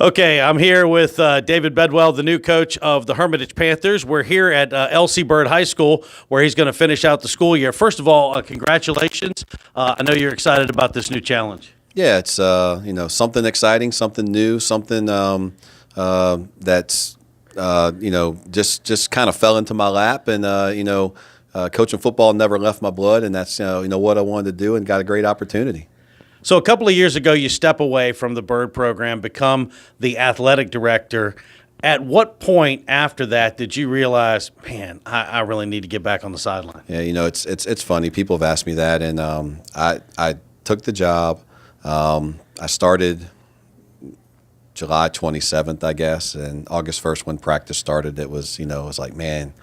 Okay, I'm here with David Bedwell, the new coach of the Hermitage Panthers. We're here at L.C. Byrd High School, where he's going to finish out the school year. First of all, congratulations. I know you're excited about this new challenge. Yeah, it's something exciting, something new, something that's just kind of fell into my lap, and coaching football never left my blood, and that's what I wanted to do, and got a great opportunity. So a couple of years ago, you step away from the Byrd program, become the athletic director. At what point after that did you realize, man, I really need to get back on the sideline? Yeah, it's funny. People have asked me that, and I took the job. I started July 27th, I guess, and August 1st when practice started, it was like, man,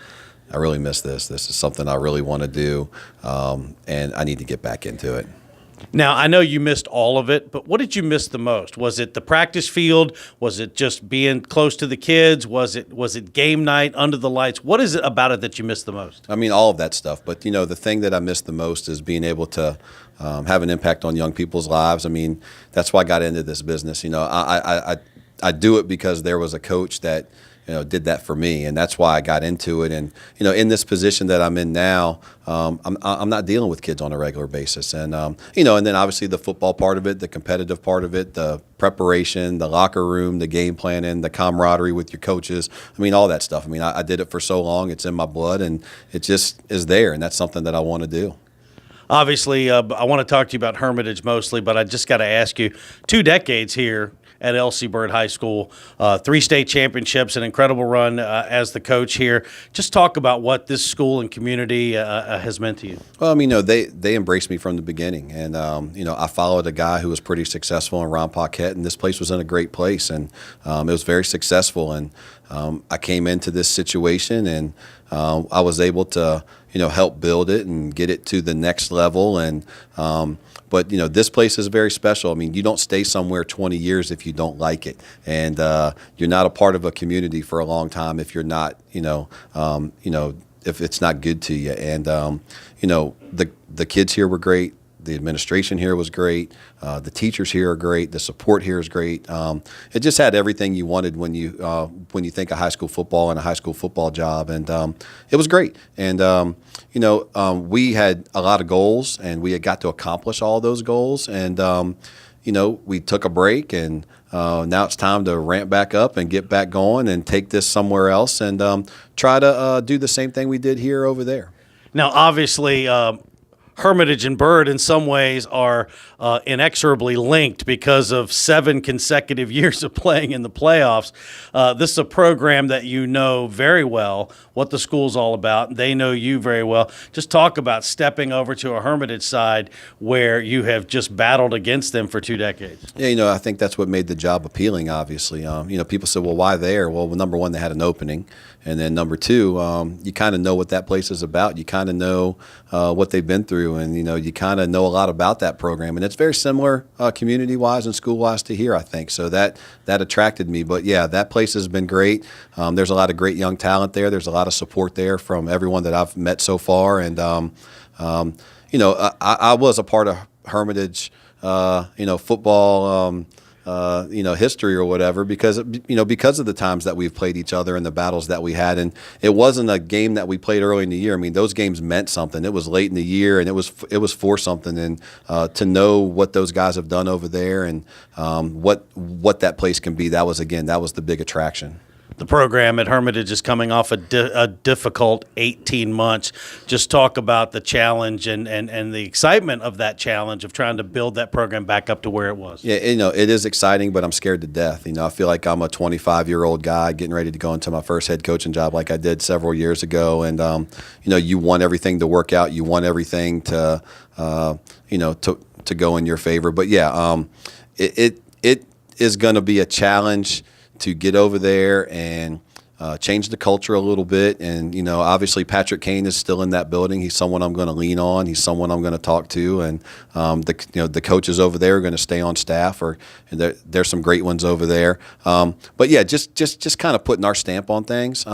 I really miss this. This is something I really want to do, and I need to get back into it. Now, I know you missed all of it, but what did you miss the most? Was it the practice field? Was it just being close to the kids? Was it game night under the lights? What is it about it that you missed the most? I mean, all of that stuff. But, the thing that I missed the most is being able to have an impact on young people's lives. I mean, that's why I got into this business. I do it because there was a coach that did that for me, and that's why I got into it. And in this position that I'm in now, I'm not dealing with kids on a regular basis, and and then obviously the football part of it, the competitive part of it, the preparation, the locker room, the game planning, the camaraderie with your coaches. I mean, all that stuff. I mean, I did it for so long; it's in my blood, and it just is there, and that's something that I want to do. Obviously, I want to talk to you about Hermitage mostly, but I just got to ask you, 2 decades here at L.C. Byrd High School, 3 state championships, an incredible run as the coach here. Just talk about what this school and community has meant to you. Well, they embraced me from the beginning, and I followed a guy who was pretty successful in Ron Paquette, and this place was in a great place, and it was very successful. And I came into this situation, and I was able to help build it and get it to the next level. And but this place is very special. I mean, you don't stay somewhere 20 years if you don't like it, and you're not a part of a community for a long time if you're not if it's not good to you. And the kids here were great. The administration here was great. The teachers here are great. The support here is great. It just had everything you wanted when you think of high school football and a high school football job, and it was great. And we had a lot of goals, and we had got to accomplish all those goals. And we took a break, and now it's time to ramp back up and get back going and take this somewhere else, and try to do the same thing we did here over there. Now, obviously, Hermitage and Byrd in some ways are inexorably linked because of 7 consecutive years of playing in the playoffs. This is a program that you know very well, what the school's all about. They know you very well. Just talk about stepping over to a Hermitage side where you have just battled against them for 2 decades. Yeah, I think that's what made the job appealing, obviously. People said, well, why there? Well, number one, they had an opening. And then number 2, you kind of know what that place is about. You kind of know what they've been through, and you kind of know a lot about that program. And it's very similar community-wise and school-wise to here, I think. So that attracted me. But yeah, that place has been great. There's a lot of great young talent there. There's a lot of support there from everyone that I've met so far. And I was a part of Hermitage, football. History or whatever, because of the times that we've played each other and the battles that we had. And it wasn't a game that we played early in the year. I mean, those games meant something. It was late in the year, and it was for something. And to know what those guys have done over there, and what that place can be, that was the big attraction. The program at Hermitage is coming off a difficult 18 months. Just talk about the challenge and the excitement of that challenge of trying to build that program back up to where it was. Yeah, it is exciting, but I'm scared to death. I feel like I'm a 25-year-old guy getting ready to go into my first head coaching job like I did several years ago. And, you want everything to work out. You want everything to go in your favor. But, yeah, it is going to be a challenge to get over there and change the culture a little bit. And, obviously Patrick Kane is still in that building. He's someone I'm going to lean on. He's someone I'm going to talk to. And the coaches over there are going to stay on staff, or there's some great ones over there. But yeah, just kind of putting our stamp on things.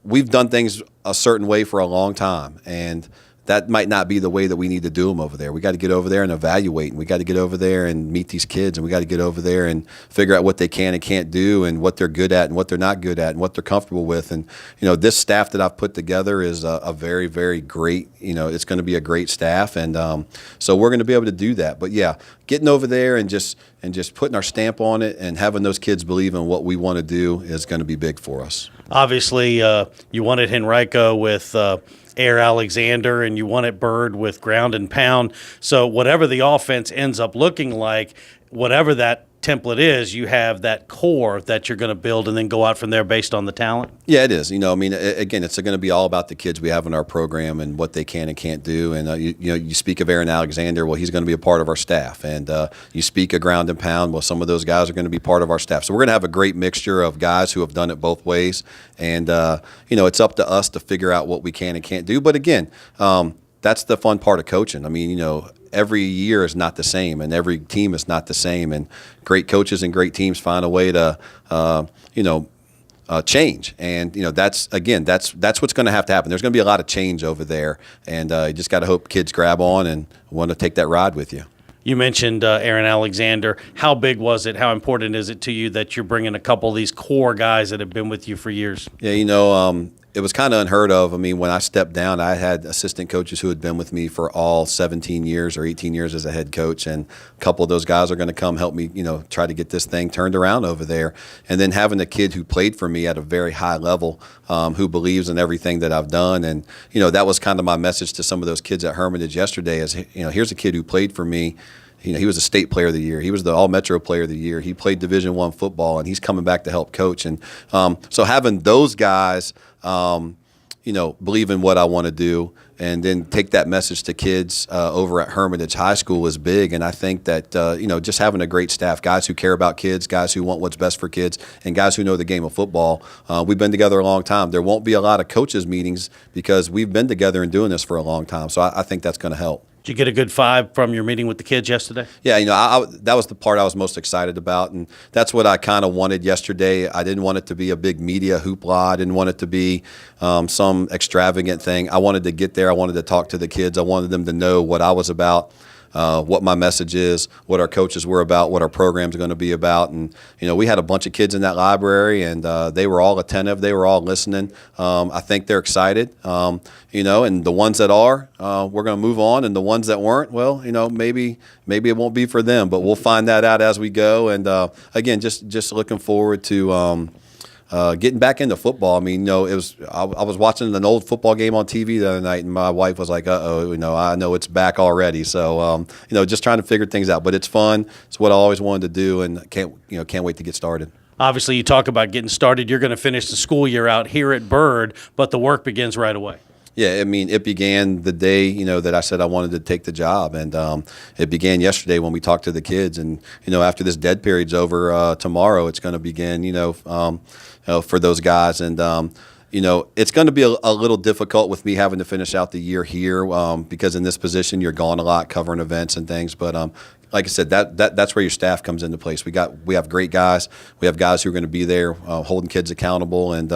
We've done things a certain way for a long time, and that might not be the way that we need to do them over there. We got to get over there and evaluate, and we got to get over there and meet these kids, and we got to get over there and figure out what they can and can't do, and what they're good at and what they're not good at, and what they're comfortable with. And this staff that I've put together is a very, very great. It's going to be a great staff, and so we're going to be able to do that. But yeah, getting over there and just putting our stamp on it and having those kids believe in what we want to do is going to be big for us. Obviously, you wanted Henrico with Air Alexander, and you wanted Bird with ground and pound. So whatever the offense ends up looking like, whatever that template is, you have that core that you're going to build and then go out from there based on the talent? Yeah, it is. Again, it's going to be all about the kids we have in our program and what they can and can't do. And, you speak of Aaron Alexander, well, he's going to be a part of our staff. And you speak of ground and pound, well, some of those guys are going to be part of our staff. So we're going to have a great mixture of guys who have done it both ways. And, it's up to us to figure out what we can and can't do. But, again, that's the fun part of coaching. Every year is not the same, and every team is not the same. And great coaches and great teams find a way to, change. And that's what's going to have to happen. There's going to be a lot of change over there, and you just got to hope kids grab on and want to take that ride with you. You mentioned Aaron Alexander. How big was it? How important is it to you that you're bringing a couple of these core guys that have been with you for years? Yeah, it was kind of unheard of. When I stepped down, I had assistant coaches who had been with me for all 17 years or 18 years as a head coach, and a couple of those guys are going to come help me, try to get this thing turned around over there. And then having a kid who played for me at a very high level, who believes in everything that I've done, and that was kind of my message to some of those kids at Hermitage yesterday. Is here's a kid who played for me. He was a state player of the year. He was the All-Metro player of the year. He played Division I football, and he's coming back to help coach. And so having those guys, believe in what I want to do, and then take that message to kids over at Hermitage High School is big. And I think that, just having a great staff, guys who care about kids, guys who want what's best for kids, and guys who know the game of football. We've been together a long time. There won't be a lot of coaches meetings because we've been together and doing this for a long time. So I think that's going to help. Did you get a good vibe from your meeting with the kids yesterday? Yeah, that was the part I was most excited about, and that's what I kind of wanted yesterday. I didn't want it to be a big media hoopla. I didn't want it to be some extravagant thing. I wanted to get there. I wanted to talk to the kids. I wanted them to know what I was about, what my message is, what our coaches were about, what our program's going to be about. And, we had a bunch of kids in that library, and they were all attentive. They were all listening. I think they're excited, and the ones that are, we're going to move on. And the ones that weren't, well, maybe it won't be for them, but we'll find that out as we go. And, again, just looking forward to getting back into football. I was watching an old football game on TV the other night, and my wife was like, "Uh-oh, I know it's back already." So, just trying to figure things out. But it's fun. It's what I always wanted to do, and can't wait to get started. Obviously, you talk about getting started. You're going to finish the school year out here at Bird, but the work begins right away. Yeah, it began the day, that I said I wanted to take the job. And it began yesterday when we talked to the kids. And, after this dead period's over tomorrow, it's going to begin, for those guys. And, it's going to be a little difficult with me having to finish out the year here because in this position you're gone a lot covering events and things. But like I said, that's where your staff comes into place. We have great guys. We have guys who are going to be there holding kids accountable. And,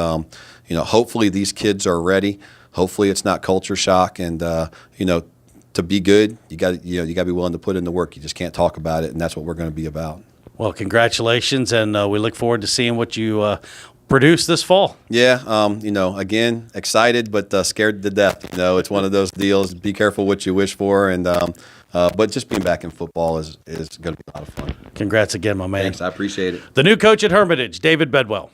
hopefully these kids are ready. Hopefully it's not culture shock, and to be good, you got to be willing to put in the work. You just can't talk about it, and that's what we're going to be about. Well, congratulations, and we look forward to seeing what you produce this fall. Yeah, again, excited but scared to death. It's one of those deals. Be careful what you wish for, and but just being back in football is going to be a lot of fun. Congrats again, my man. Thanks, I appreciate it. The new coach at Hermitage, David Bedwell.